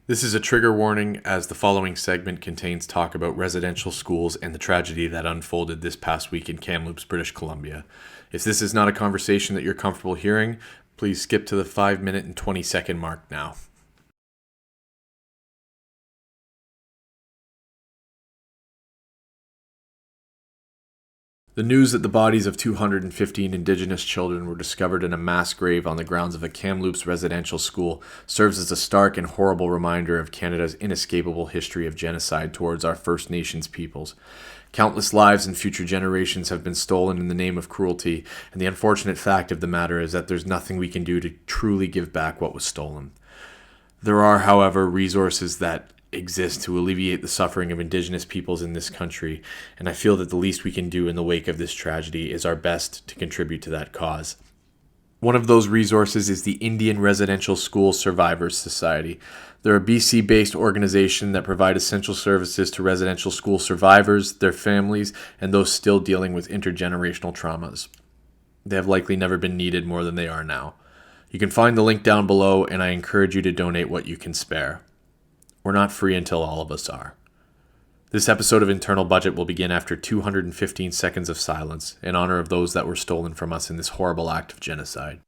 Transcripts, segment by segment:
This is a trigger warning as the following segment contains talk about residential schools and the tragedy that unfolded this past week in Kamloops, British Columbia. If this is not a conversation that you're comfortable hearing, please skip to the 5-minute and 20-second mark now. The news that the bodies of 215 Indigenous children were discovered in a mass grave on the grounds of a Kamloops residential school serves as a stark and horrible reminder of Canada's inescapable history of genocide towards our First Nations peoples. Countless lives and future generations have been stolen in the name of cruelty, and the unfortunate fact of the matter is that there's nothing we can do to truly give back what was stolen. There are, however, resources that exist to alleviate the suffering of Indigenous peoples in this country, and I feel that the least we can do in the wake of this tragedy is our best to contribute to that cause. One of those resources is the Indian Residential School Survivors Society. They're a BC-based organization that provide essential services to residential school survivors, their families, and those still dealing with intergenerational traumas. They have likely never been needed more than they are now. You can find the link down below, and I encourage you to donate what you can spare. We're not free until all of us are. This episode of Internal Budget will begin after 215 seconds of silence in honor of those that were stolen from us in this horrible act of genocide.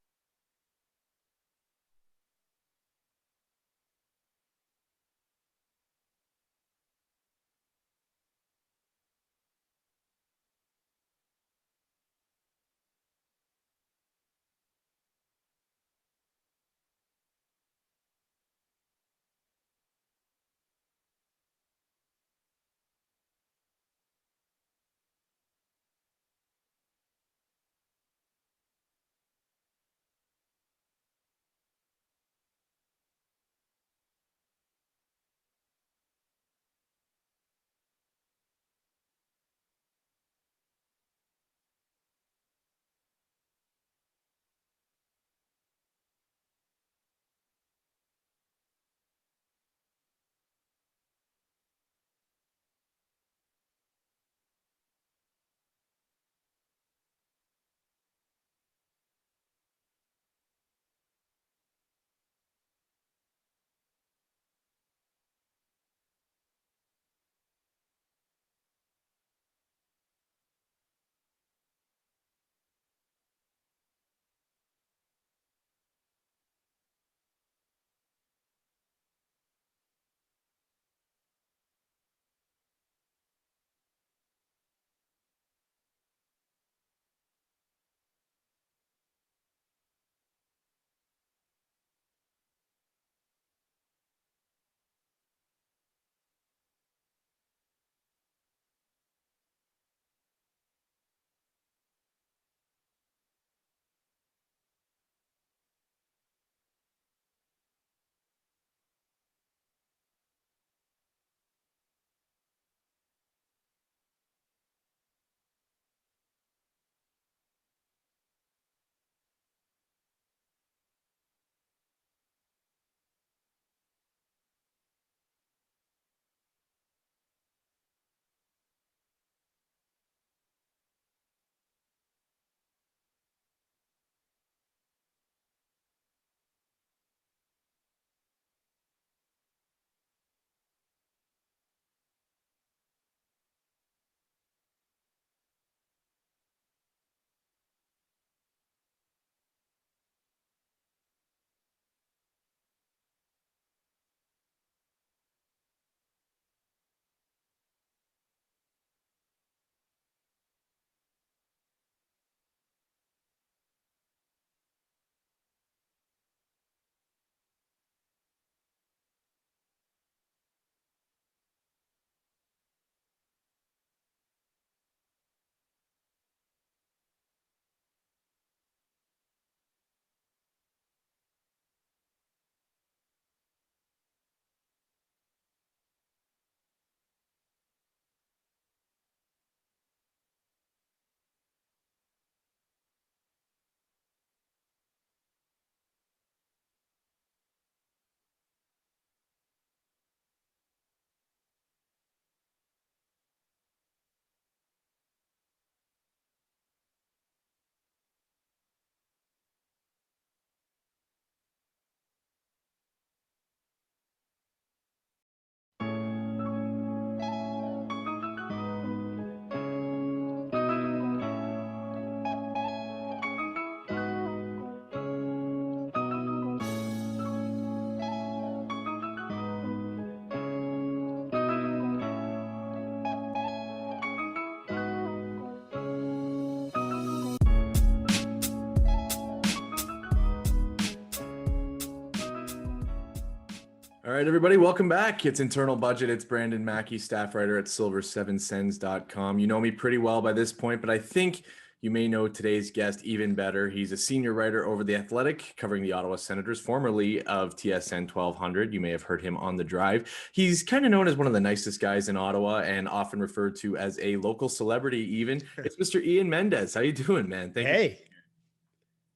All right, everybody, welcome back. It's Internal Budget. It's Brandon Mackey, staff writer at silver7cents.com. You know me pretty well by this point, but I think you may know today's guest even better. He's a senior writer over The Athletic, covering the Ottawa Senators, formerly of TSN 1200. You may have heard him on The Drive. He's kind of known as one of the nicest guys in Ottawa and often referred to as a local celebrity even. It's Mr. Ian Mendes. How you doing, man? Thank you. Hey,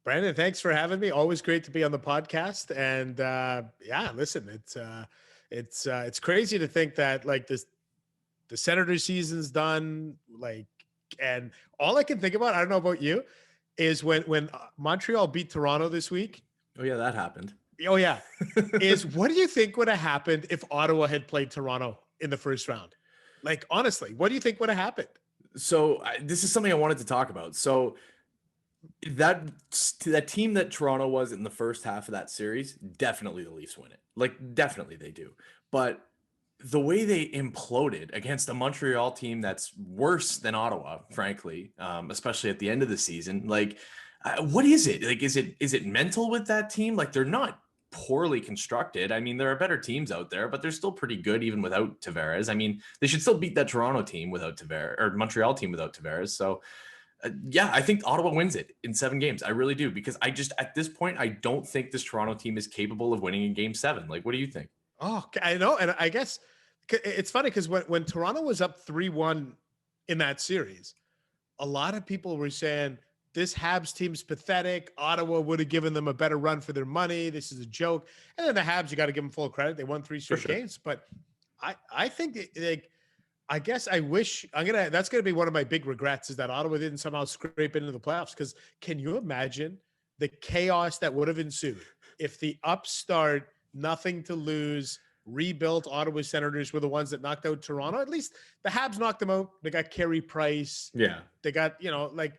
Brandon, thanks for having me. Always great to be on the podcast. And yeah, listen, it's crazy to think that like the Senator season's done. Like, and all I can think about, I don't know about you, is when Montreal beat Toronto this week. Oh yeah, that happened. Oh yeah, is what do you think would have happened if Ottawa had played Toronto in the first round? Like, honestly, what do you think would have happened? So this is something I wanted to talk about. So that team that Toronto was in the first half of that series, definitely the Leafs win it. Like, definitely they do. But the way they imploded against a Montreal team that's worse than Ottawa, frankly, especially at the end of the season, like, what is it? Like, is it mental with that team? Like, they're not poorly constructed. I mean, there are better teams out there, but they're still pretty good even without Tavares. I mean, they should still beat that Toronto team without Tavares, or Montreal team without Tavares. So yeah, I think Ottawa wins it in 7 games. I really do, because I just, at this point, I don't think this Toronto team is capable of winning in Game 7. Like, what do you think? Oh, I know. And I guess it's funny because when Toronto was up 3-1 in that series, a lot of people were saying this Habs team's pathetic. Ottawa would have given them a better run for their money. This is a joke. And then the Habs, you got to give them full credit. They won 3 straight games. But I think like, I guess I wish that's going to be one of my big regrets is that Ottawa didn't somehow scrape into the playoffs. Because can you imagine the chaos that would have ensued if the upstart, nothing to lose, rebuilt Ottawa Senators were the ones that knocked out Toronto? At least the Habs knocked them out. They got Carey Price. Yeah. They got, like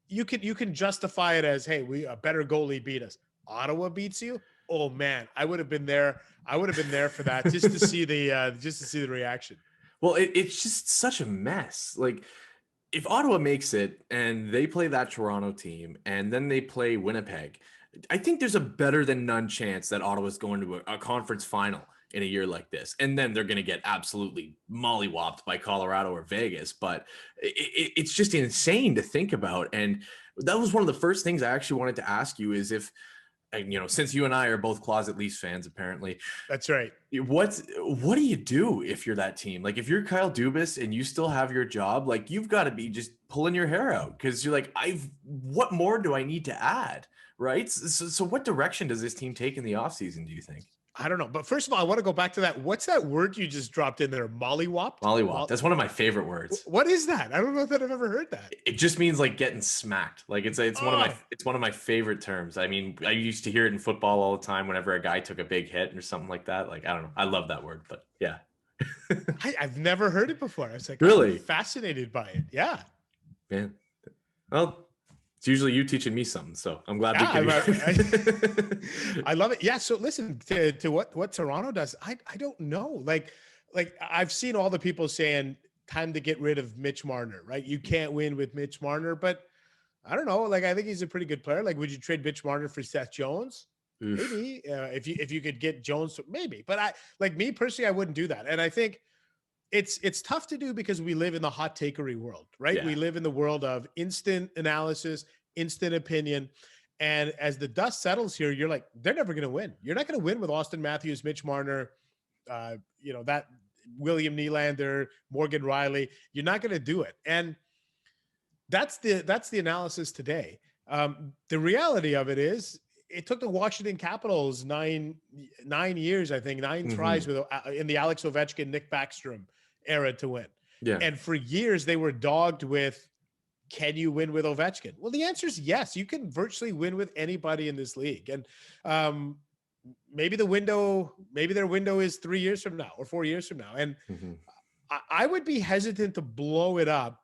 you can justify it as, hey, a better goalie beat us. Ottawa beats you. Oh man, I would have been there. I would have been there for that just to see the reaction. Well, it's just such a mess. Like, if Ottawa makes it and they play that Toronto team and then they play Winnipeg, I think there's a better than none chance that Ottawa's going to a conference final in a year like this. And then they're going to get absolutely molly-whopped by Colorado or Vegas. But it's just insane to think about. And that was one of the first things I actually wanted to ask you is if, since you and I are both closet Leafs fans, apparently. That's right. What do you do if you're that team? Like, if you're Kyle Dubas and you still have your job, like, you've got to be just pulling your hair out because you're like, what more do I need to add? Right. So what direction does this team take in the offseason, do you think? I don't know. But first of all, I want to go back to that. What's that word you just dropped in there? Molly-whopped? Molly-whopped. That's one of my favorite words. What is that? I don't know that I've ever heard that. It just means like getting smacked. Like it's one of my favorite terms. I mean, I used to hear it in football all the time whenever a guy took a big hit or something like that. Like, I don't know. I love that word, but yeah. I've never heard it before. I was like, really I'm fascinated by it. Yeah. Man. Well, it's usually you teaching me something, so I'm glad I love it. Yeah. So listen to what Toronto does. I don't know. Like I've seen all the people saying time to get rid of Mitch Marner, right? You can't win with Mitch Marner, but I don't know. Like, I think he's a pretty good player. Like, would you trade Mitch Marner for Seth Jones? Oof. Maybe if you could get Jones, maybe. But me personally, I wouldn't do that. And I think it's tough to do because we live in the hot takery world, right? Yeah. We live in the world of instant analysis, instant opinion. And as the dust settles here, you're like, they're never going to win. You're not going to win with Austin Matthews, Mitch Marner, that William Nylander, Morgan Riley. You're not going to do it. And that's the analysis today. The reality of it is it took the Washington Capitals nine years, I think, 9 tries in the Alex Ovechkin, Nick Backstrom era to win. Yeah. And for years they were dogged with, can you win with Ovechkin? Well, the answer is yes. You can virtually win with anybody in this league. And maybe their window is 3 years from now or 4 years from now. And I would be hesitant to blow it up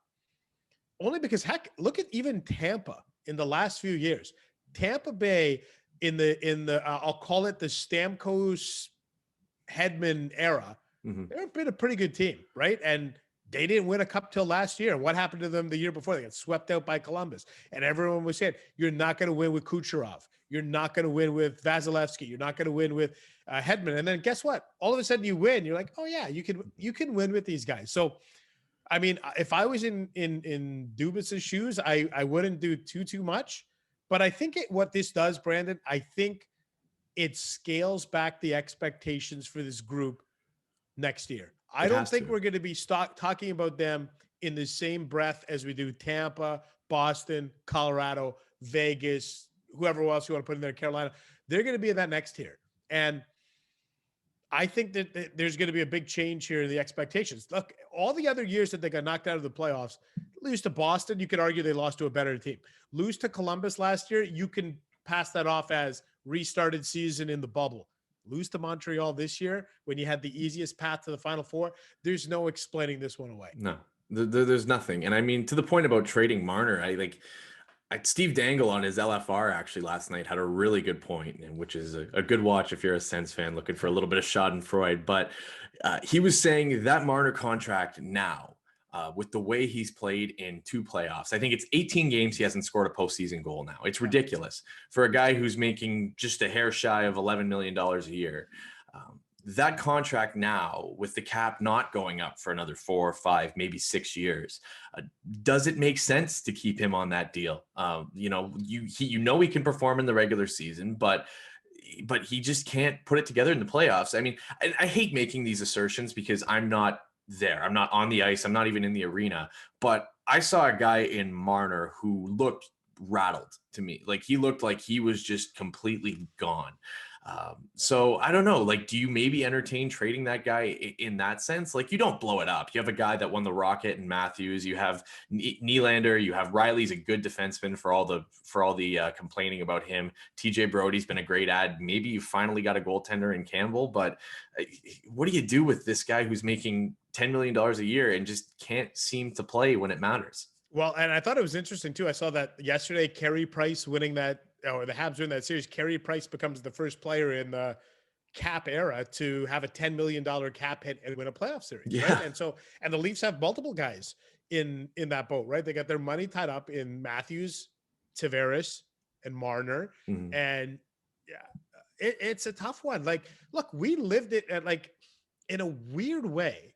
only because, heck, look at even Tampa in the last few years. Tampa Bay in the I'll call it the Stamkos Hedman era, they've been a pretty good team, right? And They didn't win a cup till last year. What happened to them the year before? They got swept out by Columbus. And everyone was saying, you're not going to win with Kucherov. You're not going to win with Vasilevsky. You're not going to win with Hedman. And then guess what? All of a sudden you win. You're like, oh yeah, you can win with these guys. So, I mean, if I was in Dubas's shoes, I wouldn't do too much. But I think what this does, Brandon, I think it scales back the expectations for this group next year. I don't think we're going to be talking about them in the same breath as we do Tampa, Boston, Colorado, Vegas, whoever else you want to put in there, Carolina. They're going to be in that next tier. And I think that there's going to be a big change here in the expectations. Look, all the other years that they got knocked out of the playoffs, lose to Boston, you could argue they lost to a better team. Lose to Columbus last year, you can pass that off as restarted season in the bubble. Lose to Montreal this year when you had the easiest path to the Final Four, there's no explaining this one away. No, there's nothing. And I mean, to the point about trading Marner, Steve Dangle on his LFR actually last night had a really good point, and which is a good watch if you're a Sens fan looking for a little bit of Schadenfreude. But he was saying that Marner contract now, with the way he's played in 2 playoffs, I think it's 18 games he hasn't scored a postseason goal now. It's ridiculous for a guy who's making just a hair shy of $11 million a year. That contract now, with the cap not going up for another 4 or 5, maybe 6 years, does it make sense to keep him on that deal? You know he can perform in the regular season, but he just can't put it together in the playoffs. I mean, I hate making these assertions because I'm not there. I'm not on the ice. I'm not even in the arena. But I saw a guy in Marner who looked rattled to me. Like, he looked like he was just completely gone. So I don't know, like, do you maybe entertain trading that guy in that sense? Like, you don't blow it up. You have a guy that won the Rocket and Matthews. You have Nylander. You have Riley's a good defenseman for all the complaining about him. TJ Brody's been a great ad. Maybe you finally got a goaltender in Campbell, but what do you do with this guy who's making $10 million a year and just can't seem to play when it matters? Well, and I thought it was interesting too. I saw that yesterday, Carey Price winning that, or the Habs win that series. Carey Price becomes the first player in the cap era to have a $10 million cap hit and win a playoff series. Yeah. Right. And the Leafs have multiple guys in that boat, right? They got their money tied up in Matthews, Tavares, and Marner. Mm-hmm. And yeah, it's a tough one. Like, look, we lived it at, like, in a weird way.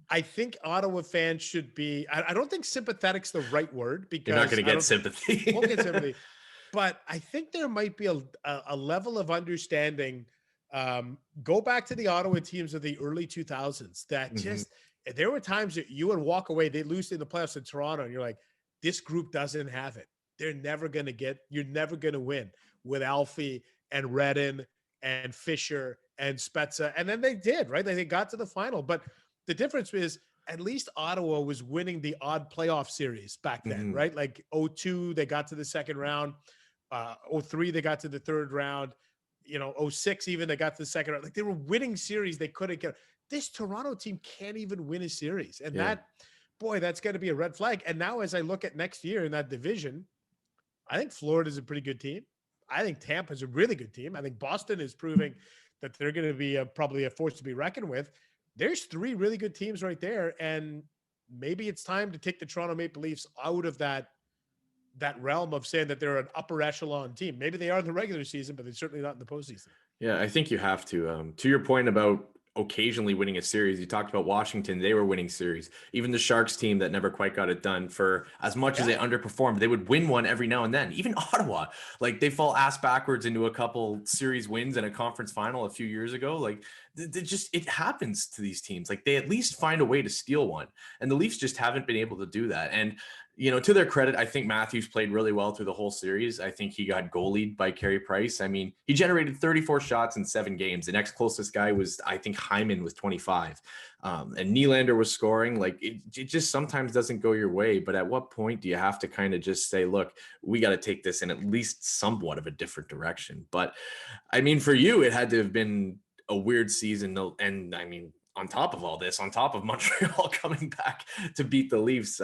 I think Ottawa fans should be, I don't think sympathetic's the right word, because you're not going to get sympathy. Won't get sympathy. But I think there might be a level of understanding. Go back to the Ottawa teams of the early 2000s that just, there were times that you would walk away, they lose in the playoffs in Toronto, and you're like, this group doesn't have it. You're never going to win with Alfie and Redden and Fisher and Spezza. And then they did, right? They got to the final. But the difference is, at least Ottawa was winning the odd playoff series back then, right? Like 02, they got to the second round. 03, they got to the third round. 06, even they got to the second round. Like, they were winning series they couldn't get. This Toronto team can't even win a series. And that's going to be a red flag. And now, as I look at next year in that division, I think Florida's a pretty good team. I think Tampa's a really good team. I think Boston is proving that they're going to be probably a force to be reckoned with. There's 3 really good teams right there. And maybe it's time to take the Toronto Maple Leafs out of that realm of saying that they're an upper echelon team. Maybe they are in the regular season, but they're certainly not in the postseason. Yeah, I think you have to. To your point about occasionally winning a series, you talked about Washington. They were winning series. Even the Sharks team that never quite got it done, for as much as they underperformed, they would win one every now and then. Even Ottawa, like, they fall ass backwards into a couple series wins and a conference final a few years ago. Like, it happens to these teams. Like, they at least find a way to steal one, and the Leafs just haven't been able to do that. And to their credit, I think Matthews played really well through the whole series. I think he got goalied by Carey Price. I mean, he generated 34 shots in 7 games. The next closest guy was, I think, Hyman with 25. And Nylander was scoring. Like, it just sometimes doesn't go your way. But at what point do you have to kind of just say, look, we got to take this in at least somewhat of a different direction? But I mean, for you, it had to have been a weird season. And I mean, on top of all this, on top of Montreal coming back to beat the Leafs,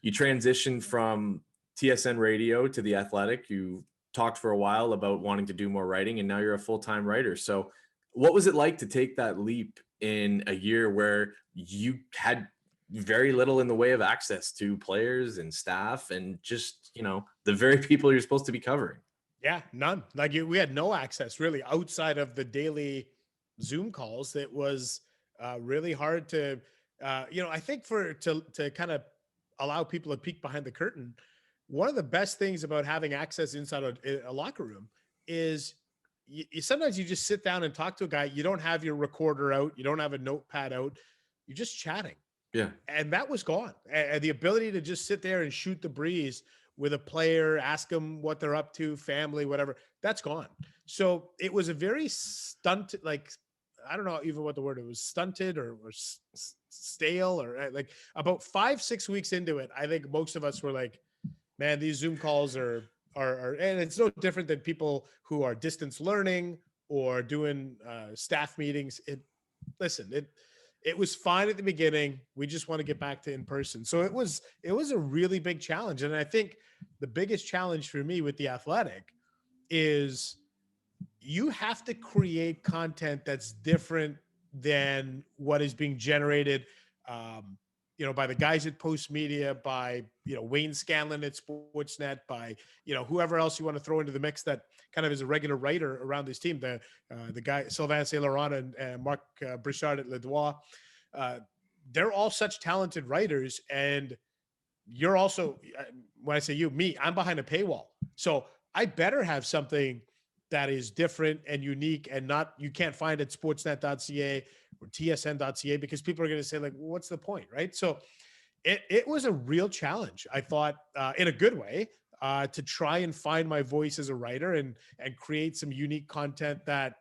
you transitioned from TSN radio to The Athletic. You talked for a while about wanting to do more writing, and now you're a full-time writer. So what was it like to take that leap in a year where you had very little in the way of access to players and staff and just, the very people you're supposed to be covering. Yeah, none. Like we had no access really outside of the daily Zoom calls. It was really hard to, I think to kind of allow people to peek behind the curtain. One of the best things about having access inside a locker room is sometimes you just sit down and talk to a guy. You don't have your recorder out. You don't have a notepad out. You're just chatting. Yeah. And that was gone. And the ability to just sit there and shoot the breeze with a player, ask them what they're up to, family, whatever, that's gone. So it was a very stunted, like, I don't know even what the word, it was stunted or stale or like about 5-6 weeks into it. I think most of us were like, man, these Zoom calls are, and it's no different than people who are distance learning or doing staff meetings. It was fine at the beginning. We just want to get back to in person. So it was a really big challenge. And I think the biggest challenge for me with The Athletic is you have to create content that's different than what is being generated, by the guys at Post Media, by, Wayne Scanlon at Sportsnet, by, whoever else you want to throw into the mix that kind of is a regular writer around this team, the guy, Sylvain Saint Laurent and Marc Brichard at Le Devoir. They're all such talented writers. And you're also, when I say you, me, I'm behind a paywall. So I better have something that is different and unique and not, you can't find at sportsnet.ca or tsn.ca because people are going to say like, well, what's the point? Right. So it was a real challenge. I thought in a good way to try and find my voice as a writer and create some unique content that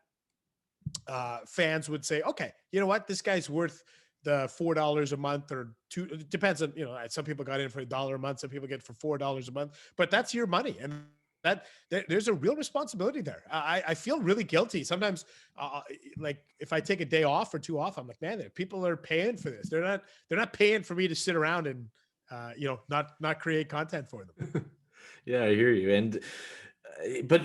fans would say, okay, you know what, this guy's worth the $4 a month or $2. It depends on, some people got in for $1 a month, some people get for $4 a month, but that's your money. And that there's a real responsibility there. I feel really guilty sometimes. Like if I take a day off or 2 off, I'm like, man, people are paying for this. They're not paying for me to sit around and, not create content for them. Yeah, I hear you. And, but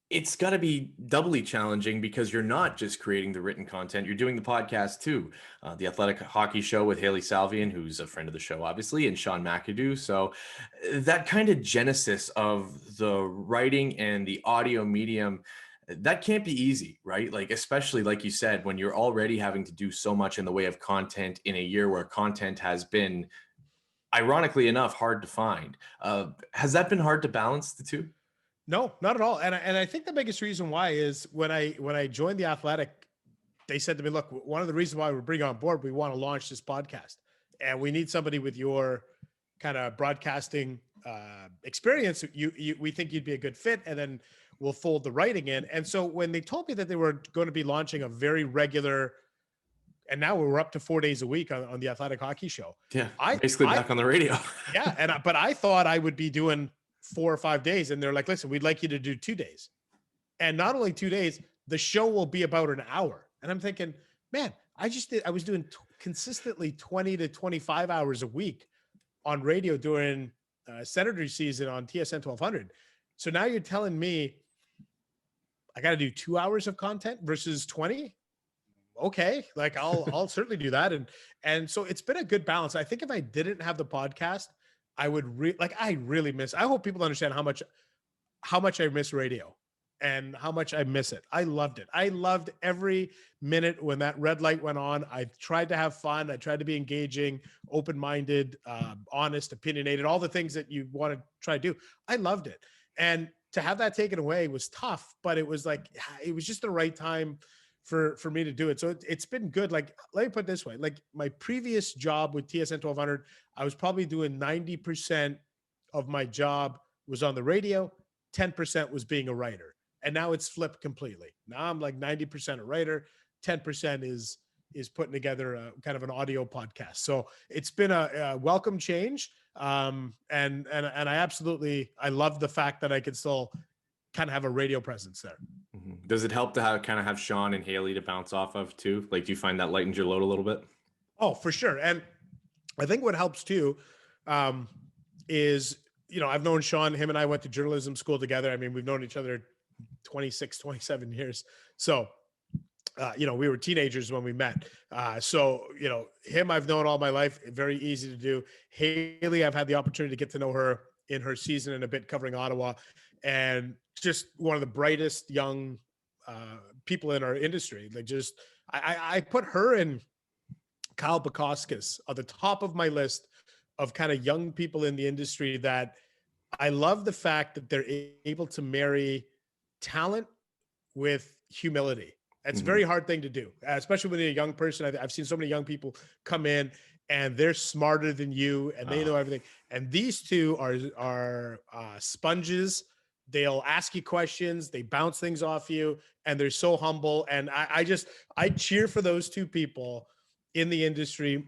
it's got to be doubly challenging because you're not just creating the written content, you're doing the podcast too. The Athletic Hockey Show with Haley Salvian, who's a friend of the show, obviously, and Sean McAdoo. So that kind of genesis of the writing and the audio medium, that can't be easy, right? Like, especially like you said, when you're already having to do so much in the way of content in a year where content has been, ironically enough, hard to find. Has that been hard to balance the two? No, not at all. And I think the biggest reason why is when I joined The Athletic, they said to me, look, one of the reasons why we're bringing on board, we want to launch this podcast and we need somebody with your kind of broadcasting experience. We think you'd be a good fit. And then we'll fold the writing in. And so when they told me that they were going to be launching a very regular, and now we're up to 4 days a week on the Athletic Hockey Show. Yeah. Basically back on the radio. Yeah. But I thought I would be doing 4 or 5 days. And they're like, listen, we'd like you to do 2 days. And not only 2 days, the show will be about an hour. And I'm thinking, man, I was doing consistently 20 to 25 hours a week on radio during Senators season on TSN 1200. So now you're telling me I got to do 2 hours of content versus 20. Okay. Like I'll certainly do that. And so it's been a good balance. I think if I didn't have the podcast, I would I really miss, I hope people understand how much I miss radio and how much I miss it. I loved it. I loved every minute when that red light went on. I tried to have fun. I tried to be engaging, open-minded, honest, opinionated, all the things that you want to try to do. I loved it. And to have that taken away was tough, but it was like, it was just the right time for me to do it. So it's been good. Like, let me put it this way, like my previous job with TSN 1200, I was probably doing 90% of my job was on the radio. 10% was being a writer. And now it's flipped completely. Now I'm like 90% a writer. 10% is putting together a kind of an audio podcast. So it's been a welcome change. And I love the fact that I can still kind of have a radio presence there. Mm-hmm. Does it help to have Sean and Haley to bounce off of too? Like, do you find that lightens your load a little bit? Oh, for sure. And I think what helps too is, I've known Sean, him and I went to journalism school together. I mean, we've known each other 26, 27 years. So we were teenagers when we met. So, him I've known all my life, very easy to do. Haley, I've had the opportunity to get to know her in her season and a bit covering Ottawa, and just one of the brightest young people in our industry. Like, just, I put her and Kyle Bukauskas on the top of my list of kind of young people in the industry that I love the fact that they're able to marry talent with humility. That's a Mhm. very hard thing to do, especially when you're a young person. I've seen so many young people come in and they're smarter than you and they know everything. And these two are sponges. They'll ask you questions, they bounce things off you, and they're so humble. And I cheer for those two people in the industry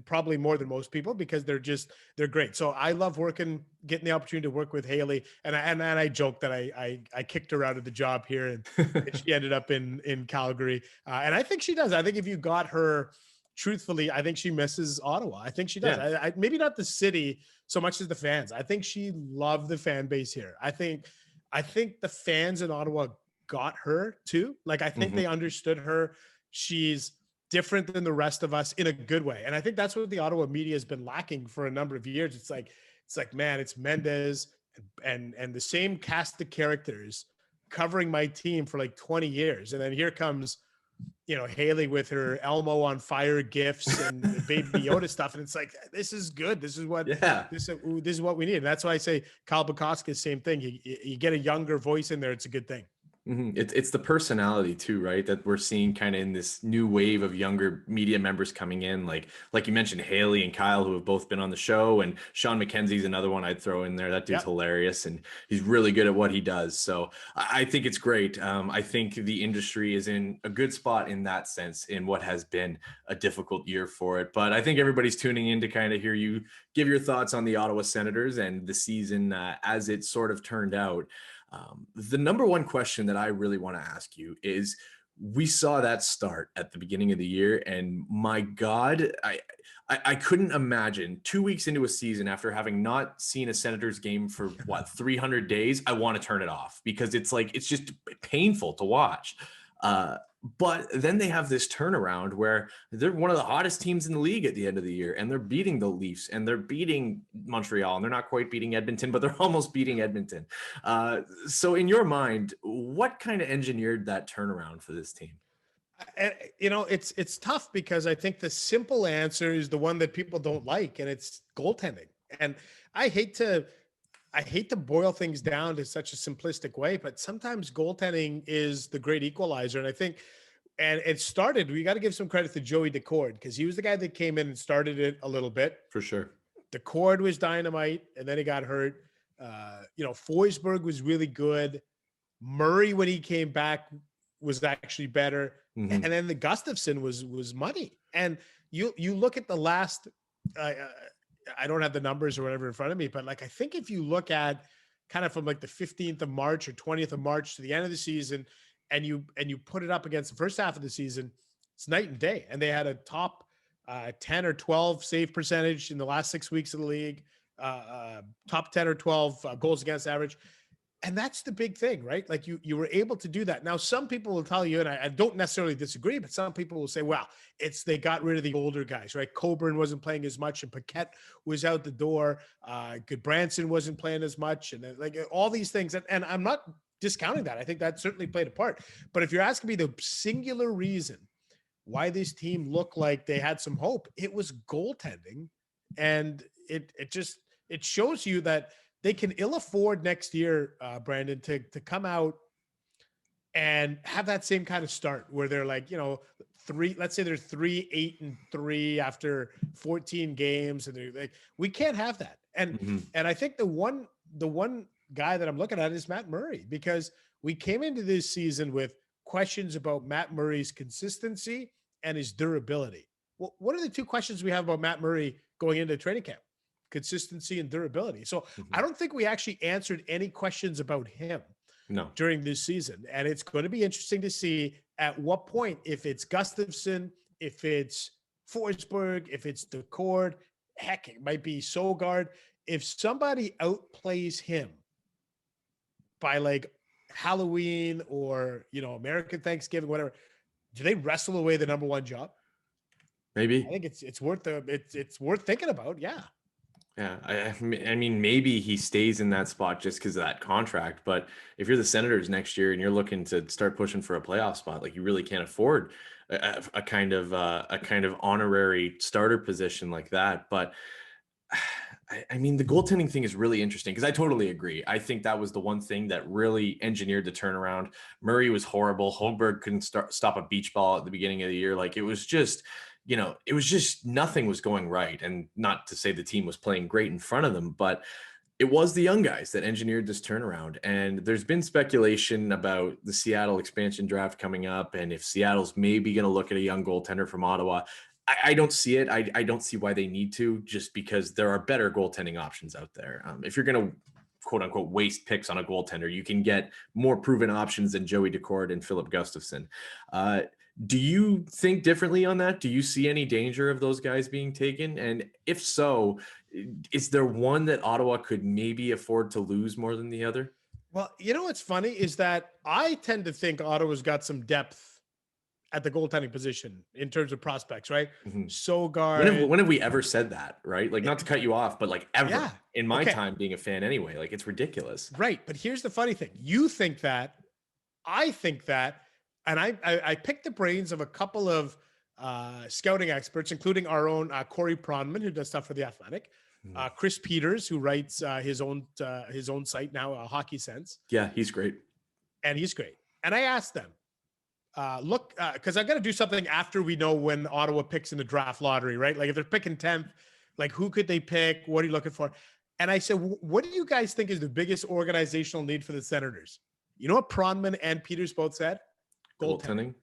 probably more than most people, because they're great. So I love getting the opportunity to work with Haley. And I joke that I kicked her out of the job here, and she ended up in Calgary. And I think she does. I think if you got her, truthfully, I think she misses Ottawa. I think she does. Yeah. Maybe not the city so much as the fans. I think she loved the fan base here. I think the fans in Ottawa got her too. Like, I think Mhm. they understood her. She's different than the rest of us in a good way. And I think that's what the Ottawa media has been lacking for a number of years. It's like, man, it's Mendes and the same cast of characters covering my team for like 20 years. And then here comes, Haley with her Elmo on fire gifts and the Baby Yoda stuff. And it's like, this is good. This is what, Yeah. this is what we need. And that's why I say Kyle Bukauskas, same thing. You get a younger voice in there. It's a good thing. It's the personality too, right? That we're seeing kind of in this new wave of younger media members coming in, like you mentioned, Haley and Kyle, who have both been on the show, and Sean McKenzie's another one I'd throw in there. That dude's Yep. hilarious, and he's really good at what he does. So I think it's great. I think the industry is in a good spot in that sense, in what has been a difficult year for it. But I think everybody's tuning in to kind of hear you give your thoughts on the Ottawa Senators and the season as it sort of turned out. The number one question that I really want to ask you is, we saw that start at the beginning of the year, and my God, I couldn't imagine 2 weeks into a season, after having not seen a Senators game for 300 days, I want to turn it off, because it's just painful to watch. But then they have this turnaround where they're one of the hottest teams in the league at the end of the year, and they're beating the Leafs, and they're beating Montreal, and they're not quite beating Edmonton, but they're almost beating Edmonton. So in your mind, what kind of engineered that turnaround for this team? And it's tough, because I think the simple answer is the one that people don't like, and it's goaltending. And I hate to boil things down to such a simplistic way, but sometimes goaltending is the great equalizer. And I think, and it started, we got to give some credit to Joey Daccord, because he was the guy that came in and started it a little bit. For sure. Daccord was dynamite, and then he got hurt. Forsberg was really good. Murray, when he came back, was actually better. Mm-hmm. And then the Gustafson was money. And you look at the last, I don't have the numbers or whatever in front of me, but like, I think if you look at kind of from like the 15th of March or 20th of March to the end of the season, and you put it up against the first half of the season, it's night and day. And they had a top 10 or 12 save percentage in the last 6 weeks of the league, top 10 or 12 goals against average. And that's the big thing, right? Like, you were able to do that. Now, some people will tell you, and I don't necessarily disagree, but some people will say, well, they got rid of the older guys, right? Coburn wasn't playing as much, and Paquette was out the door. Goodbranson wasn't playing as much, and like all these things. And I'm not discounting that. I think that certainly played a part. But if you're asking me the singular reason why this team looked like they had some hope, it was goaltending. And it shows you that they can ill afford next year, Brandon, to come out and have that same kind of start where they're like, let's say they're 3-8-3 after 14 games. And they're like, we can't have that. And I think the one guy that I'm looking at is Matt Murray, because we came into this season with questions about Matt Murray's consistency and his durability. Well, what are the two questions we have about Matt Murray going into training camp? Consistency and durability. So I don't think we actually answered any questions about him during this season. And it's going to be interesting to see at what point, if it's Gustafson, if it's Forsberg, if it's Daccord, heck, it might be Sogard. If somebody outplays him by like Halloween or, American Thanksgiving, whatever, Do they wrestle away the number one job? I Maybe. think it's worth it's worth thinking about. Yeah. Yeah, I mean, maybe he stays in that spot just because of that contract. But if you're the Senators next year and you're looking to start pushing for a playoff spot, like you really can't afford a kind of honorary starter position like that. But I mean, the goaltending thing is really interesting because I totally agree. I think that was the one thing that really engineered the turnaround. Murray was horrible. Holmberg couldn't stop a beach ball at the beginning of the year. Like it was just, it was just nothing was going right. And not to say the team was playing great in front of them, but it was the young guys that engineered this turnaround. And there's been speculation about the Seattle expansion draft coming up. And if Seattle's maybe going to look at a young goaltender from Ottawa, I don't see it. I don't see why they need to, just because there are better goaltending options out there. If you're going to quote unquote waste picks on a goaltender, you can get more proven options than Joey Daccord and Philip Gustafson. Do you think differently on that? Do you see any danger of those guys being taken? And if so, is there one that Ottawa could maybe afford to lose more than the other? Well, you know what's funny is that I tend to think Ottawa's got some depth at the goaltending position in terms of prospects, right? Mhm. Sogard. When have we ever said that, right? Like, not to cut you off, but like ever Yeah. in my Okay. time being a fan anyway, like it's ridiculous. Right. But here's the funny thing. You think that, I think that, and I picked the brains of a couple of scouting experts, including our own Corey Pronman, who does stuff for The Athletic, Mhm. Chris Peters, who writes his own site now, Hockey Sense, Yeah, he's great. and he's great. And I asked them, look, because I got to do something after we know when Ottawa picks in the draft lottery, right? Like if they're picking 10th, like who could they pick? What are you looking for? And I said, what do you guys think is the biggest organizational need for the Senators? You know what Pronman and Peters both said? Goaltending. Goaltending.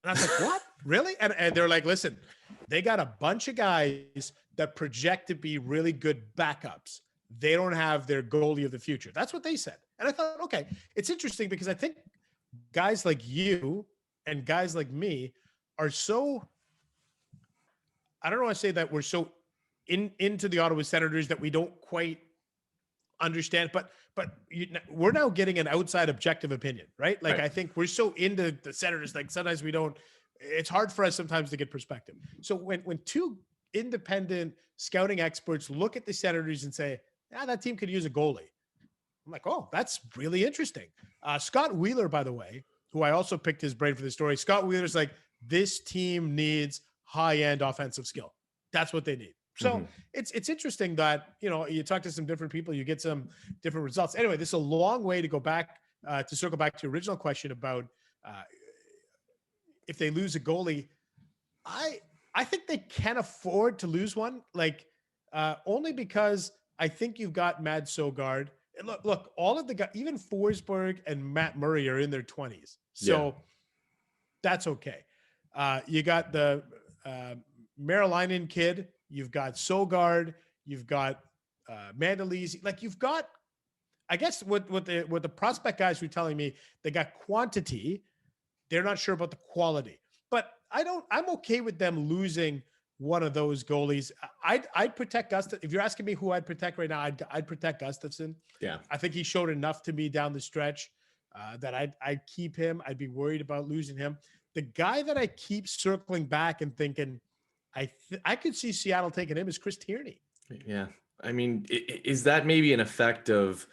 And I was like, what? Really? And they're like, listen, they got a bunch of guys that project to be really good backups. They don't have their goalie of the future. That's what they said. And I thought, okay, it's interesting because I think guys like you and guys like me are so, I don't want to say that we're so into the Ottawa Senators that we don't quite understand, but we're now getting an outside objective opinion, right? Like Right. I think we're so into the Senators, like sometimes we don't. It's hard for us sometimes to get perspective. So when two independent scouting experts look at the Senators and say, "Yeah, that team could use a goalie," I'm like, "Oh, that's really interesting." Scott Wheeler, by the way, who I also picked his brain for the story. Scott Wheeler's like, "This team needs high-end offensive skill. That's what they need." So Mhm. it's interesting that you talk to some different people, you get some different results. Anyway, this is a long way to go back to circle back to your original question about uh, if they lose a goalie. I I think they can afford to lose one, like only because I think you've got Mad Sogard. And look, all of the guys, even Forsberg and Matt Murray are in their 20s, Yeah. so that's okay. You got the uh, Marilinen kid. You've got Sogard. You've got Mandalese. Like you've got, I guess what the prospect guys were telling me, they got quantity. They're not sure about the quality, but I'm okay with them losing one of those goalies. I'd protect Gustaf. If you're asking me who I'd protect right now, I'd protect Gustafson. Yeah. I think he showed enough to me down the stretch that I'd keep him. I'd be worried about losing him. The guy that I keep circling back and thinking I could see Seattle taking him is Chris Tierney. Yeah. I mean, is that maybe an effect of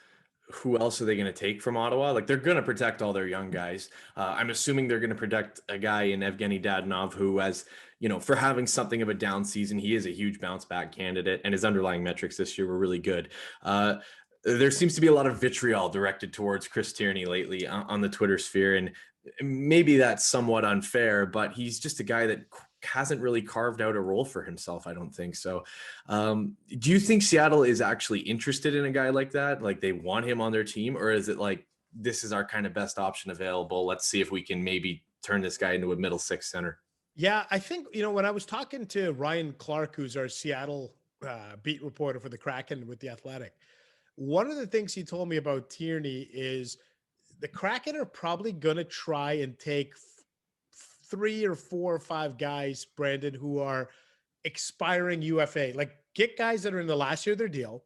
who else are they going to take from Ottawa? Like they're going to protect all their young guys. I'm assuming they're going to protect a guy in Evgeny Dadonov, who, as for having something of a down season, he is a huge bounce back candidate, and his underlying metrics this year were really good. There seems to be a lot of vitriol directed towards Chris Tierney lately on the Twitter sphere, and maybe that's somewhat unfair, but he's just a guy that hasn't really carved out a role for himself, I don't think so. Do you think Seattle is actually interested in a guy like that? Like they want him on their team, or is it like, this is our kind of best option available? Let's see if we can maybe turn this guy into a middle six center. Yeah, I think, when I was talking to Ryan Clark, who's our Seattle beat reporter for the Kraken with The Athletic, one of the things he told me about Tierney is the Kraken are probably going to try and take 3 or 4 or 5 guys, Brandon, who are expiring UFA. Like get guys that are in the last year of their deal,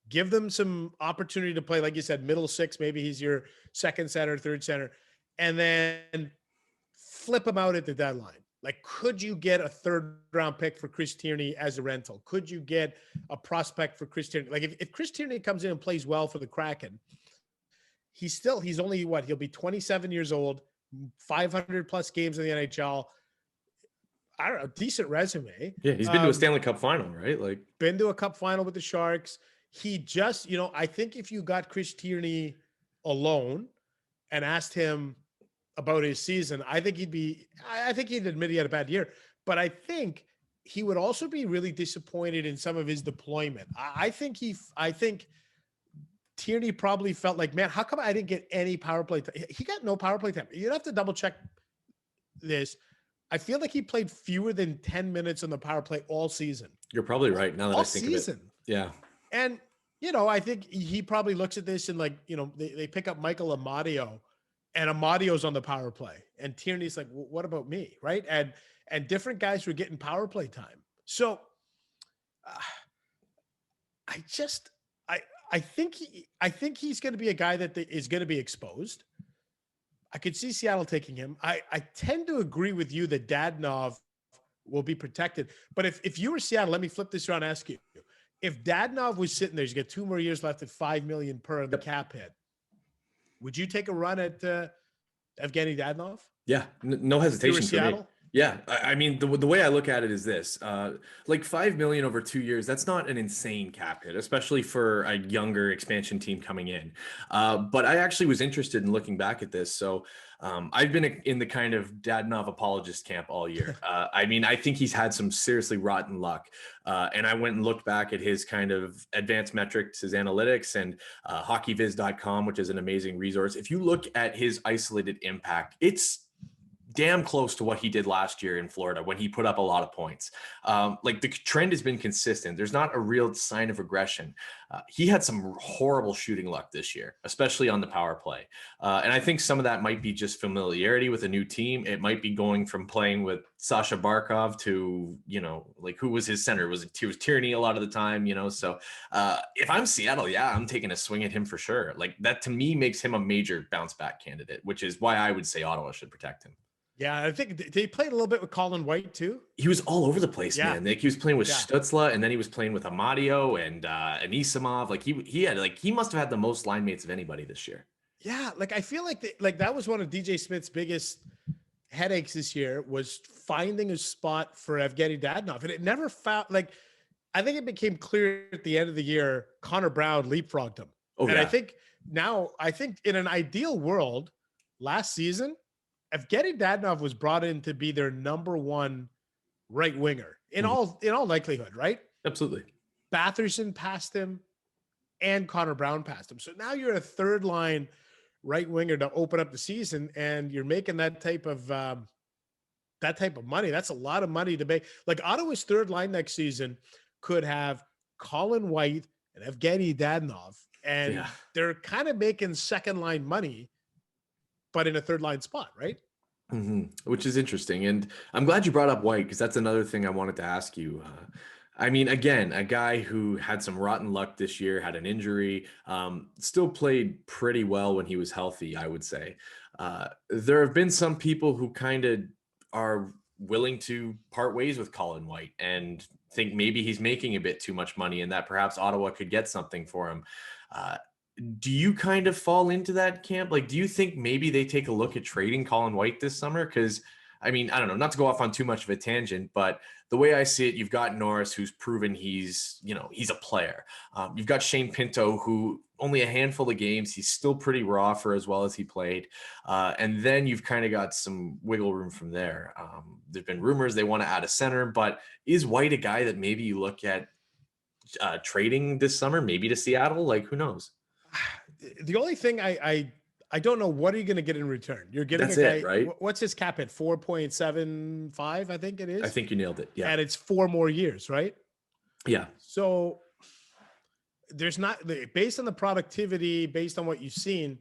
give them some opportunity to play, like you said, middle six. Maybe he's your second center, third center, and then flip him out at the deadline. Like, could you get a third round pick for Chris Tierney as a rental? Could you get a prospect for Chris Tierney? Like, if Chris Tierney comes in and plays well for the Kraken, he's only what? He'll be 27 years old, 500 plus games in the NHL. I don't know, decent resume. Yeah, he's been to a Stanley Cup final, right? Like, been to a cup final with the Sharks. He just, I think if you got Chris Tierney alone and asked him about his season, I think he'd admit he had a bad year, but I think he would also be really disappointed in some of his deployment. I think Tierney probably felt like, man, how come I didn't get any power play time? He got no power play time. You'd have to double check this. I feel like he played fewer than 10 minutes on the power play all season. You're probably right now that I think of it. Yeah. And, I think he probably looks at this and like, they pick up Michael Amadio, and Amadio's on the power play. And Tierney's like, well, what about me? Right. And different guys were getting power play time. So I think he's going to be a guy that is going to be exposed. I could see Seattle taking him. I tend to agree with you that Dadonov will be protected. But if you were Seattle, let me flip this around and ask you. If Dadonov was sitting there, he's got 2 more years left at $5 million per in the cap hit, would you take a run at Evgeny Dadonov? Yeah, no hesitation for Seattle? me. Yeah, I mean, the way I look at it is this: like $5 million over 2 years. That's not an insane cap hit, especially for a younger expansion team coming in. But I actually was interested in looking back at this. So I've been in the kind of Dadonov apologist camp all year. I mean, I think he's had some seriously rotten luck. And I went and looked back at his kind of advanced metrics, his analytics, and hockeyviz.com, which is an amazing resource. If you look at his isolated impact, it's damn close to what he did last year in Florida when he put up a lot of points. Like, the trend has been consistent. There's not a real sign of regression. He had some horrible shooting luck this year, especially on the power play. And I think some of that might be just familiarity with a new team. It might be going from playing with Sasha Barkov to, like, who was his center? Was Tierney a lot of the time, So if I'm Seattle, yeah, I'm taking a swing at him for sure. Like, that to me makes him a major bounce back candidate, which is why I would say Ottawa should protect him. Yeah, I think they played a little bit with Colin White too. He was all over the place, man. Like, he was playing with Stützle, and then he was playing with Amadio and Anisimov. Like, he must have had the most line mates of anybody this year. Yeah, like, I feel like that was one of DJ Smith's biggest headaches this year, was finding a spot for Evgeny Dadonov, and it never found. Like, I think it became clear at the end of the year, Connor Brown leapfrogged him. Oh, and yeah. I think in an ideal world, last season, Evgeny Dadonov was brought in to be their number one right winger in all likelihood, right? Absolutely. Batherson passed him and Connor Brown passed him. So now you're a third line right winger to open up the season, and you're making that type of money. That's a lot of money to make. Like, Ottawa's third line next season could have Colin White and Evgeny Dadonov, and they're kind of making second line money, but in a third line spot, right? Mm-hmm. Which is interesting. And I'm glad you brought up White, because that's another thing I wanted to ask you. I mean, again, a guy who had some rotten luck this year, had an injury, still played pretty well when he was healthy, I would say. There have been some people who kind of are willing to part ways with Colin White and think maybe he's making a bit too much money and that perhaps Ottawa could get something for him. Do you kind of fall into that camp? Like, do you think maybe they take a look at trading Colin White this summer? Because, I mean, I don't know, not to go off on too much of a tangent, but the way I see it, you've got Norris, who's proven he's a player. You've got Shane Pinto, who only a handful of games, he's still pretty raw for as well as he played. And then you've kind of got some wiggle room from there. There's been rumors they want to add a center, but is White a guy that maybe you look at trading this summer, maybe to Seattle? Like, who knows? The only thing I don't know, what are you going to get in return? You're getting That's a guy, it, right? What's his cap at? 4.75, I think it is. I think you nailed it. Yeah. And it's 4 more years, right? Yeah. So there's not, based on the productivity, based on what you've seen,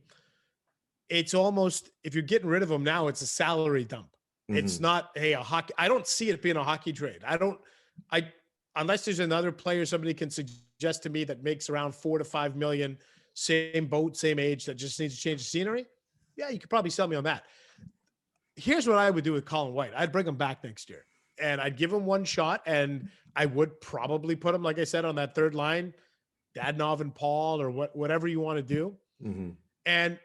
it's almost, if you're getting rid of him now, it's a salary dump. Mm-hmm. It's not, hey, I don't see it being a hockey trade. Unless there's another player somebody can suggest to me that makes around 4 to 5 million, same boat, same age, that just needs to change the scenery. Yeah, you could probably sell me on that. here's what I would do with Colin White. I'd bring him back next year and I'd give him one shot, and I would probably put him, like I said, on that third line, Dadonov and Paul, or whatever you want to do. Mm-hmm. And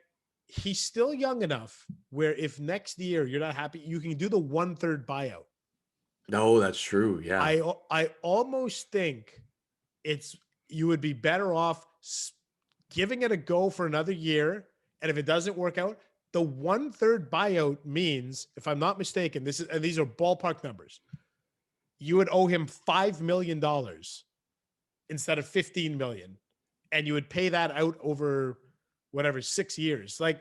he's still young enough where if next year you're not happy, you can do the 1/3 buyout. No, that's true. Yeah. I almost think you would be better off giving it a go for another year. And if it doesn't work out, the 1/3 buyout means, if I'm not mistaken, these are ballpark numbers. You would owe him $5 million instead of $15 million. And you would pay that out over whatever, 6 years. Like,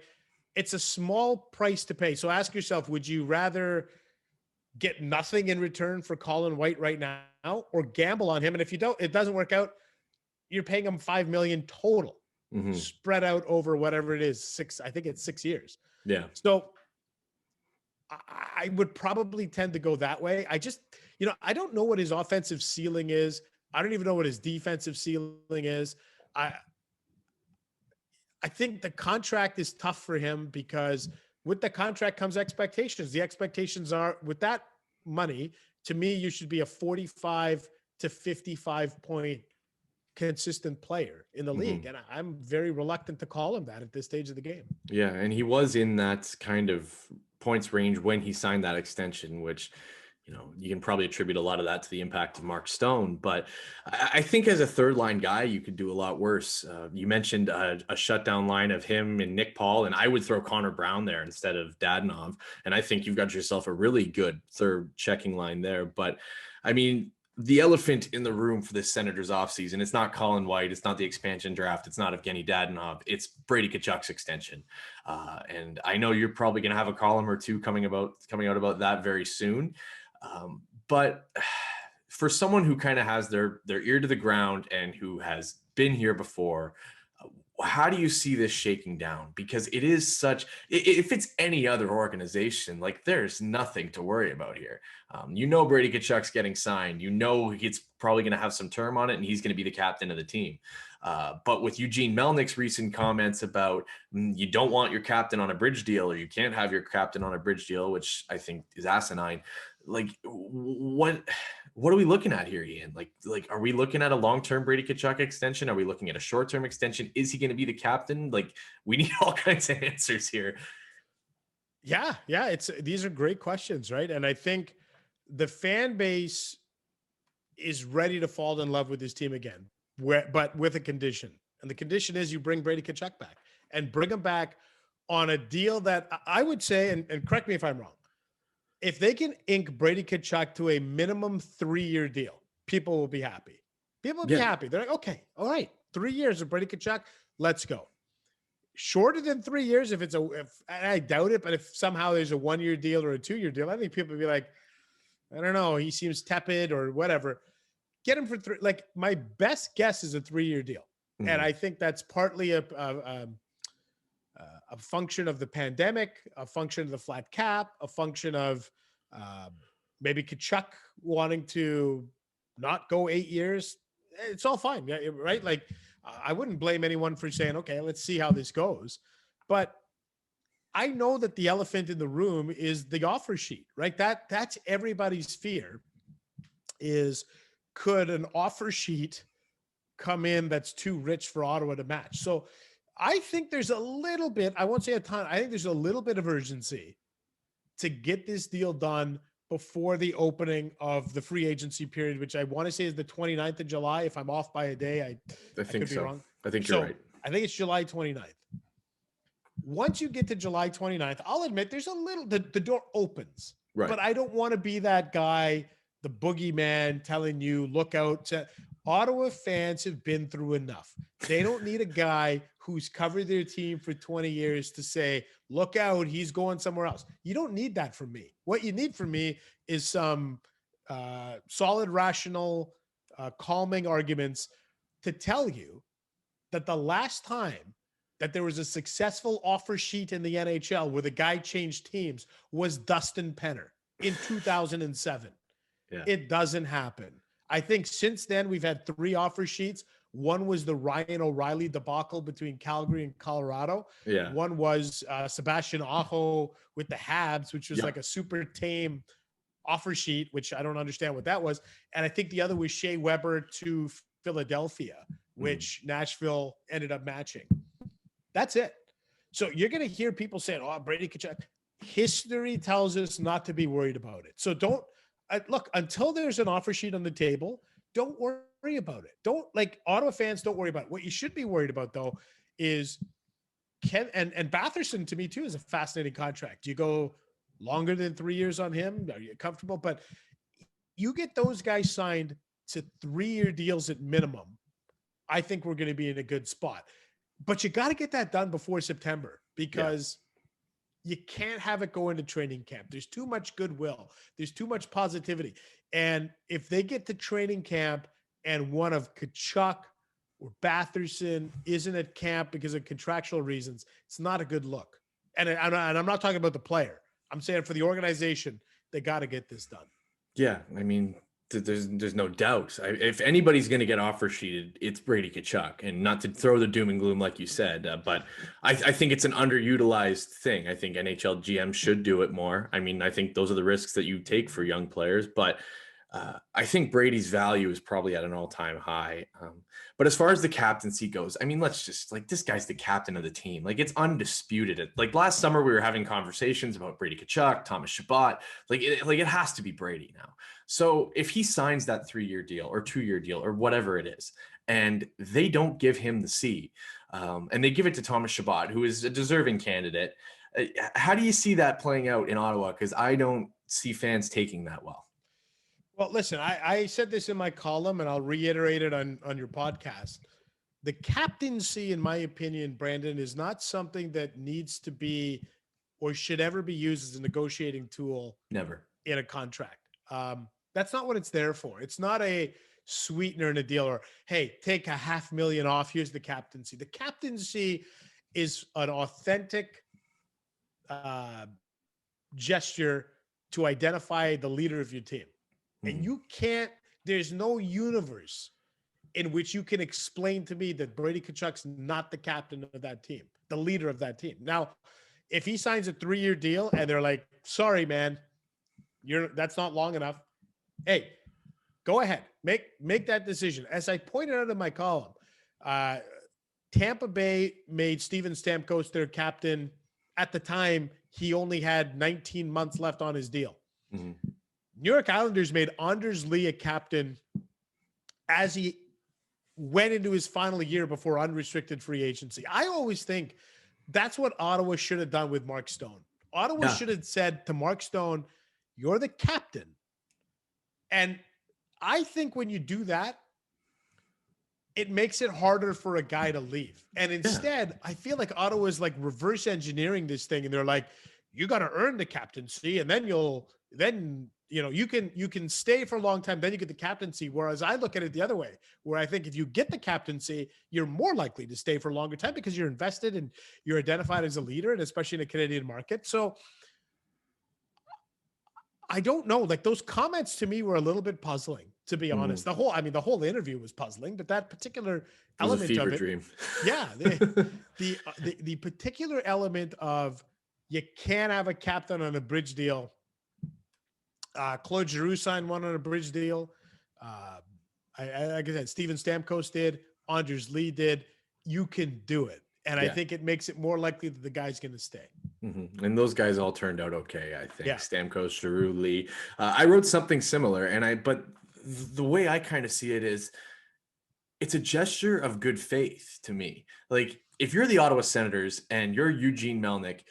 it's a small price to pay. So ask yourself, would you rather get nothing in return for Colin White right now, or gamble on him? And if it doesn't work out, you're paying him $5 million total, spread out over whatever it is, I think it's 6 years. Yeah. So I would probably tend to go that way. I just, I don't know what his offensive ceiling is. I don't even know what his defensive ceiling is. I think the contract is tough for him because with the contract comes expectations. The expectations are, with that money, to me, you should be a 45 to 55 point consistent player in the league. And I'm very reluctant to call him that at this stage of the game. Yeah. And he was in that kind of points range when he signed that extension, which, you can probably attribute a lot of that to the impact of Mark Stone. But I think as a third line guy, you could do a lot worse. You mentioned a shutdown line of him and Nick Paul, and I would throw Connor Brown there instead of Dadonov. And I think you've got yourself a really good third checking line there. But I mean, the elephant in the room for this Senators offseason, it's not Colin White, it's not the expansion draft, it's not Evgeny Dadonov, it's Brady Tkachuk's extension. And I know you're probably going to have a column or two coming out about that very soon. But for someone who kind of has their ear to the ground and who has been here before, how do you see this shaking down? Because it is if it's any other organization, like, there's nothing to worry about here. Brady Tkachuk's getting signed. He's probably going to have some term on it, and he's going to be the captain of the team. But with Eugene Melnick's recent comments about you don't want your captain on a bridge deal, or you can't have your captain on a bridge deal, which I think is asinine. Like, what are we looking at here, Ian? Like, are we looking at a long-term Brady Tkachuk extension? Are we looking at a short-term extension? Is he going to be the captain? Like, we need all kinds of answers here. Yeah. These are great questions, right? And I think the fan base is ready to fall in love with this team again, but with a condition. And the condition is you bring Brady Tkachuk back, and bring him back on a deal that I would say, and correct me if I'm wrong, if they can ink Brady Tkachuk to a minimum 3-year deal, people will be happy. People will be happy. They're like, okay, all right, 3 years of Brady Tkachuk, let's go. Shorter than 3 years, if I doubt it, but if somehow there's a 1-year deal or a 2-year deal, I think people will be like, I don't know, he seems tepid or whatever. Get him for 3. Like, my best guess is a 3-year deal. And I think that's partly a function of the pandemic, a function of the flat cap, a function of maybe Tkachuk wanting to not go 8 years. It's all fine, right? Like, I wouldn't blame anyone for saying, okay, let's see how this goes. But I know that the elephant in the room is the offer sheet, right? That's everybody's fear, is, could an offer sheet come in that's too rich for Ottawa to match? So I think there's a little bit, I won't say a ton, I think there's a little bit of urgency to get this deal done before the opening of the free agency period, which I want to say is the 29th of July. If I'm off by a day, I think could be so. wrong. I think you're right. I think it's July 29th. Once you get to July 29th, I'll admit there's a little, the door opens, right? But I don't want to be that guy, the boogeyman, telling you, look out. Ottawa fans have been through enough. They don't need a guy who's covered their team for 20 years to say, look out, he's going somewhere else. You don't need that from me. What you need from me is some solid, rational, calming arguments to tell you that the last time that there was a successful offer sheet in the NHL where the guy changed teams was Dustin Penner in 2007. Yeah. It doesn't happen. I think since then we've had 3 offer sheets. One was the Ryan O'Reilly debacle between Calgary and Colorado. Yeah. One was Sebastian Aho with the Habs, which was Yep. like a super tame offer sheet, which I don't understand what that was. And I think the other was Shea Weber to Philadelphia, which Nashville ended up matching. That's it. So you're going to hear people saying, oh, Brady Tkachuk. History tells us not to be worried about it. So don't look until there's an offer sheet on the table. Don't worry about it. Don't like Ottawa fans. Don't worry about it. What you should be worried about though is and Batherson to me too is a fascinating contract. You go longer than 3 years on him. Are you comfortable? But you get those guys signed to 3-year deals at minimum. I think we're going to be in a good spot. But you got to get that done before September because you can't have it go into training camp. There's too much goodwill. There's too much positivity. And if they get to training camp and one of Tkachuk or Batherson isn't at camp because of contractual reasons, it's not a good look. And I'm not talking about the player. I'm saying for the organization, they got to get this done. Yeah, I mean, there's no doubt. If anybody's going to get offer sheeted, it's Brady Tkachuk, and not to throw the doom and gloom like you said, but I think it's an underutilized thing. I think NHL GM should do it more. I mean, I think those are the risks that you take for young players, but I think Brady's value is probably at an all-time high. But as far as the captaincy goes, I mean, let's just like this guy's the captain of the team. Like it's undisputed. Like last summer, we were having conversations about Brady Tkachuk, Thomas Chabot. Like it has to be Brady now. So if he signs that 3-year deal or 2-year deal or whatever it is, and they don't give him the C, and they give it to Thomas Chabot, who is a deserving candidate, how do you see that playing out in Ottawa? Because I don't see fans taking that well. Well, listen, I said this in my column, and I'll reiterate it on your podcast. The captaincy, in my opinion, Brandon, is not something that needs to be or should ever be used as a negotiating tool. Never. In a contract. That's not what it's there for. It's not a sweetener in a deal or, hey, take $500,000 off. Here's the captaincy. The captaincy is an authentic gesture to identify the leader of your team. And you can't, there's no universe in which you can explain to me that Brady Tkachuk's not the captain of that team, the leader of that team. Now, if he signs a 3-year deal and they're like, sorry, man, that's not long enough. Hey, go ahead. Make that decision. As I pointed out in my column, Tampa Bay made Steven Stamkos their captain. At the time, he only had 19 months left on his deal. Mm-hmm. New York Islanders made Anders Lee a captain as he went into his final year before unrestricted free agency. I always think that's what Ottawa should have done with Mark Stone. Ottawa should have said to Mark Stone, you're the captain. And I think when you do that, it makes it harder for a guy to leave. And instead, I feel like Ottawa is like reverse engineering this thing. And they're like, you got to earn the captaincy. And then you can stay for a long time. Then you get the captaincy. Whereas I look at it the other way, where I think if you get the captaincy, you're more likely to stay for a longer time because you're invested and you're identified as a leader, and especially in a Canadian market. So I don't know. Like those comments to me were a little bit puzzling, to be honest. The whole interview was puzzling, but that particular element of it, dream. Yeah, the particular element of you can't have a captain on a bridge deal. Claude Giroux signed one on a bridge deal. Like I said, Steven Stamkos did. Anders Lee did. You can do it. And I think it makes it more likely that the guy's going to stay. Mm-hmm. And those guys all turned out okay, I think. Stamkos, Giroux, Lee. I wrote something similar, but the way I kind of see it is it's a gesture of good faith to me. Like, if you're the Ottawa Senators and you're Eugene Melnyk,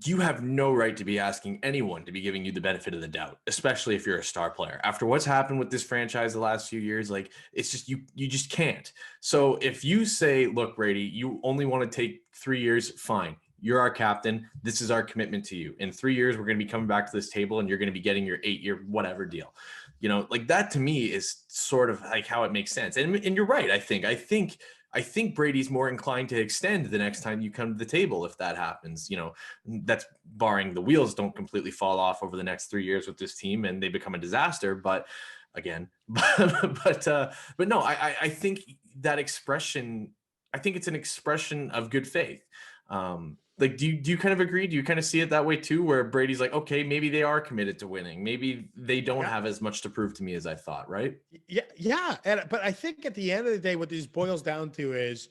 you have no right to be asking anyone to be giving you the benefit of the doubt, especially if you're a star player. After what's happened with this franchise the last few years, like it's just you just can't. So if you say, look, Brady, you only want to take 3 years, fine. You're our captain. This is our commitment to you. In 3 years, we're going to be coming back to this table and you're going to be getting your 8-year whatever deal. Like that to me is sort of like how it makes sense. And you're right. I think Brady's more inclined to extend the next time you come to the table if that happens. That's barring the wheels don't completely fall off over the next 3 years with this team and they become a disaster. But again, but no, I think that expression, I think it's an expression of good faith. Like, do you kind of agree? Do you kind of see it that way too, where Brady's like, okay, maybe they are committed to winning. Maybe they don't Yeah. have as much to prove to me as I thought, right? Yeah. Yeah. But I think at the end of the day, what this boils down to is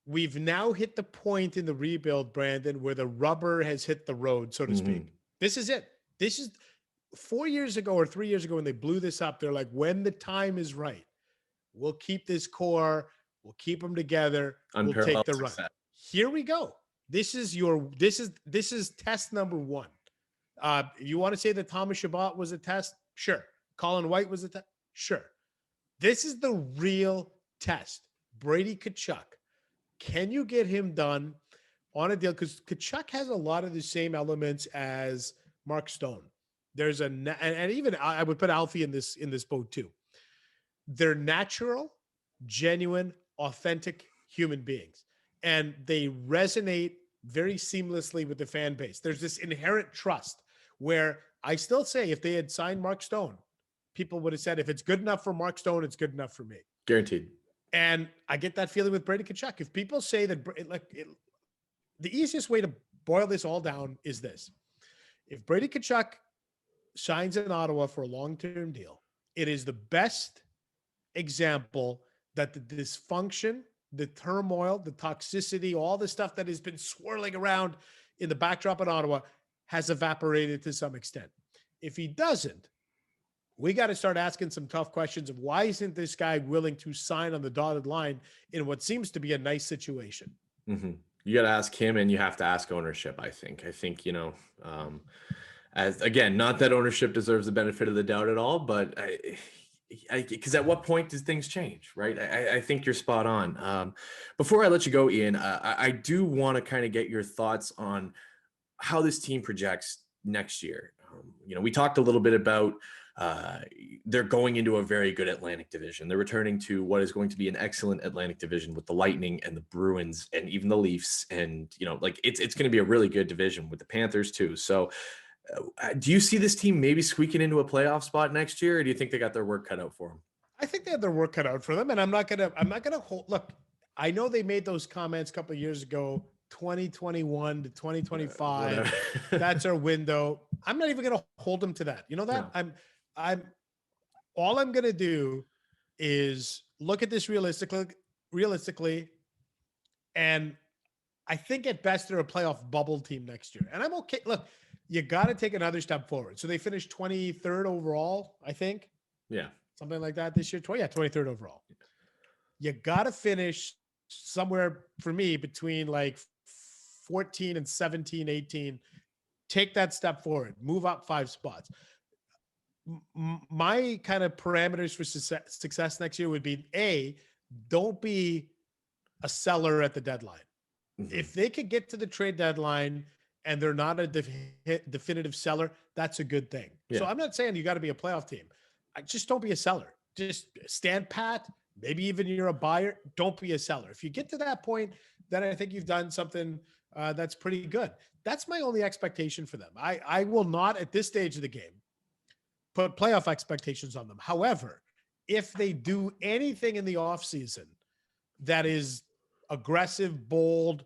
we've now hit the point in the rebuild, Brandon, where the rubber has hit the road, so to speak. This is it. This is 4 years ago or 3 years ago when they blew this up. They're like, when the time is right, we'll keep this core, we'll keep them together, we'll take Unparalleled the run. success. Here we go. This is test number one. You want to say that Thomas Chabot was a test? Sure. Colin White was a test? Sure. This is the real test. Brady Tkachuk. Can you get him done on a deal? Because Tkachuk has a lot of the same elements as Mark Stone. There's and even I would put Alfie in this boat too. They're natural, genuine, authentic human beings, and they resonate very seamlessly with the fan base. There's this inherent trust where I still say if they had signed Mark Stone, people would have said, if it's good enough for Mark Stone, it's good enough for me. Guaranteed. And I get that feeling with Brady Tkachuk. If people say that, the easiest way to boil this all down is this. If Brady Tkachuk signs in Ottawa for a long-term deal, it is the best example that the dysfunction, the turmoil, the toxicity, all the stuff that has been swirling around in the backdrop in Ottawa has evaporated to some extent. If he doesn't, we got to start asking some tough questions of why isn't this guy willing to sign on the dotted line in what seems to be a nice situation? Mm-hmm. You got to ask him, and you have to ask ownership. I think, as again, not that ownership deserves the benefit of the doubt at all, but because at what point does things change, right? I think you're spot on. Before I let you go, Ian, I do want to kind of get your thoughts on how this team projects next year. We talked a little bit about they're going into a very good Atlantic division. They're returning to what is going to be an excellent Atlantic division with the Lightning and the Bruins and even the Leafs. And, it's going to be a really good division with the Panthers too. So do you see this team maybe squeaking into a playoff spot next year, or do you think they got their work cut out for them? I think they have their work cut out for them. And I'm not going to hold, look, I know they made those comments a couple of years ago, 2021 to 2025. That's our window. I'm not even going to hold them to that. You know that? No. All I'm going to do is look at this realistically. And I think at best they're a playoff bubble team next year. And I'm okay. Look, you got to take another step forward. So they finished 23rd overall, I think. Yeah. Something like that this year. 23rd overall. You got to finish somewhere for me between like 14 and 17, 18. Take that step forward. Move up 5 spots. My kind of parameters for success next year would be don't be a seller at the deadline. Mm-hmm. If they could get to the trade deadline and they're not a definitive seller, that's a good thing. Yeah. So I'm not saying you got to be a playoff team. Just don't be a seller. Just stand pat. Maybe even you're a buyer. Don't be a seller. If you get to that point, then I think you've done something that's pretty good. That's my only expectation for them. I will not at this stage of the game put playoff expectations on them. However, if they do anything in the offseason that is aggressive, bold,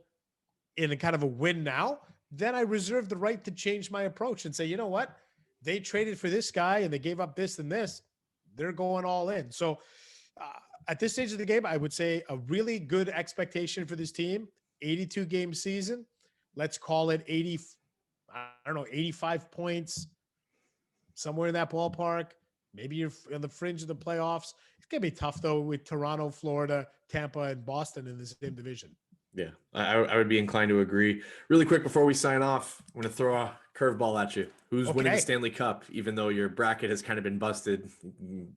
in a kind of a win now, then I reserve the right to change my approach and say, you know what? They traded for this guy and they gave up this and this. They're going all in. So at this stage of the game, I would say a really good expectation for this team, 82 game season. Let's call it 85 points, somewhere in that ballpark. Maybe you're on the fringe of the playoffs. It's going to be tough, though, with Toronto, Florida, Tampa, and Boston in the same division. Yeah, I would be inclined to agree. Really quick before we sign off, I'm going to throw a curveball at you. Who's winning the Stanley Cup, even though your bracket has kind of been busted?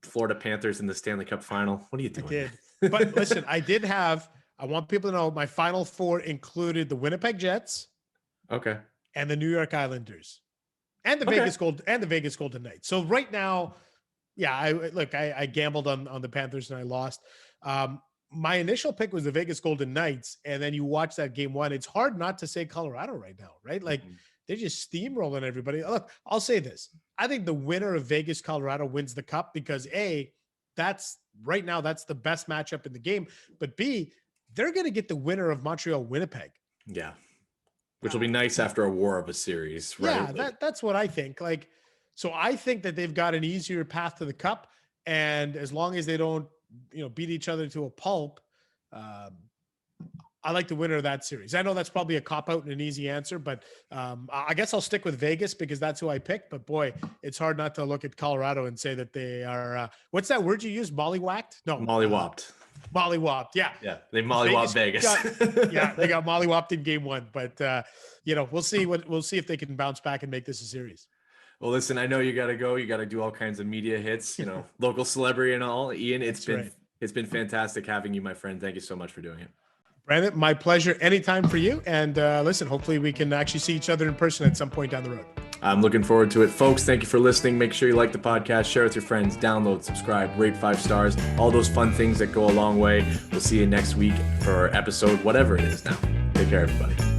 Florida Panthers in the Stanley Cup final. What are you doing? I did. But listen, I want people to know my final 4 included the Winnipeg Jets. Okay. And the New York Islanders. And the Vegas Golden Knights. So right now, yeah, I gambled on the Panthers and I lost. My initial pick was the Vegas Golden Knights, and then you watch that game 1. It's hard not to say Colorado right now, right? Like they're just steamrolling everybody. Look, I'll say this: I think the winner of Vegas Colorado wins the cup because that's right now, that's the best matchup in the game. But B, they're going to get the winner of Montreal Winnipeg. Yeah. Which will be nice after a war of a series, right? Yeah, that's what I think. Like, so I think that they've got an easier path to the cup. And as long as they don't, beat each other to a pulp, I like the winner of that series. I know that's probably a cop-out and an easy answer, but I guess I'll stick with Vegas because that's who I picked. But boy, it's hard not to look at Colorado and say that they are, what's that word you used? Molly-whacked? No. Molly-whopped. Molly-whopped. Yeah. Yeah. They molly-whopped Vegas. They got molly-whopped in game one, but we'll see if they can bounce back and make this a series. Well, listen, I know you got to go. You got to do all kinds of media hits, local celebrity and all. Ian, it's been fantastic having you, my friend. Thank you so much for doing it. Brandon, my pleasure. Anytime for you. And listen, hopefully we can actually see each other in person at some point down the road. I'm looking forward to it. Folks, thank you for listening. Make sure you like the podcast, share with your friends, download, subscribe, rate 5 stars, all those fun things that go a long way. We'll see you next week for episode, whatever it is now. Take care, everybody.